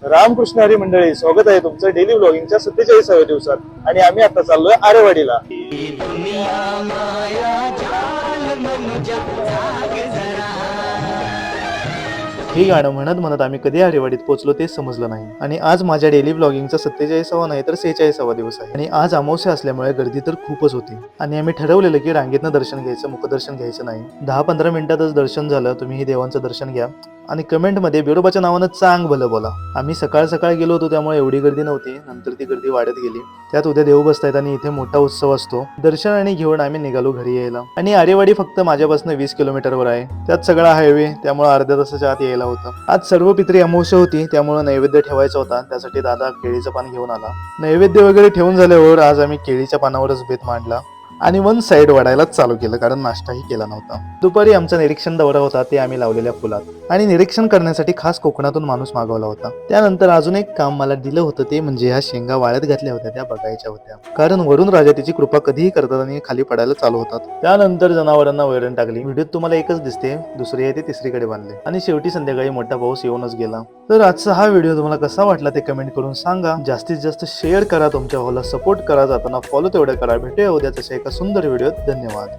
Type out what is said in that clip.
रामकृष्ण हरी मंडळी, स्वागत आहे तुमचं डेली व्लॉगिंगच्या 47व्या दिवसात आणि आम्ही आता चाललोय आरेवाडीला. हे गाणं म्हणत म्हणत आम्ही कधी आरेवाडीत पोहोचलो तेच समजलं नाही. आणि आज माझ्या डेली व्लॉगिंगचा 47वा नाही तर 46वा दिवस आहे आणि आज अमावस्या असल्यामुळे गर्दी तर खूपच होती. आणि आम्ही ठरवलेलं की रांगेतनं दर्शन घ्यायचं, मुखदर्शन घ्यायचं नाही. 10-15 मिनिटातच दर्शन झालं. तुम्हीही देवांचं दर्शन घ्या आणि कमेंटमध्ये बिरोबाच्या नावानं चांग भलं बोला. आम्ही सकाळ सकाळ गेलो होतो त्यामुळे एवढी गर्दी नव्हती. नंतर ती गर्दी वाढत गेली. त्यात उद्या देव बसतायत आणि इथे मोठा उत्सव असतो. दर्शन आणि घेऊन आम्ही निघालो घरी यायला. आणि आरेवाडी फक्त माझ्यापासून 20 किलोमीटरवर आहे. त्यात सगळा हायवे, त्यामुळे अर्ध्या तासाच्या आत यायला होतं. आज सर्व पित्री अमावस्या होती त्यामुळे नैवेद्य ठेवायचा होता. त्यासाठी दादा केळीचं पान घेऊन आला. नैवेद्य वगैरे ठेवून झाल्यावर आज आम्ही केळीच्या पानावरच बेत मांडला आणि वन साइड वाढायलाच चालू केलं, कारण नाश्ताही केला नव्हता. दुपारी आमचा निरीक्षण दौरा होता, ते आम्ही लावलेल्या फुलात आणि निरीक्षण करण्यासाठी खास कोकणातून माणूस मागवला होता. त्यानंतर अजून एक काम मला दिलं होतं, ते म्हणजे ह्या शेंगा वाळत घातल्या होत्या त्या बघायच्या होत्या, कारण वरून राजा तिची कृपा कधीही करतात आणि खाली पडायला चालू होतात. त्यानंतर जनावरांना वैरण टाकली. व्हिडिओत तुम्हाला एकच दिसते, दुसरी आहे ते तिसरीकडे बांधले आणि शेवटी संध्याकाळी मोठा पाऊस येऊनच गेला. तर आजचा हा व्हिडिओ तुम्हाला कसा वाटला ते कमेंट करून सांगा. जास्तीत जास्त शेअर करा, तुमच्या भावाला सपोर्ट करा, जाताना फॉलो तेवढं करा. भेटूया उद्या तशा एका सुंदर व्हिडिओत. धन्यवाद.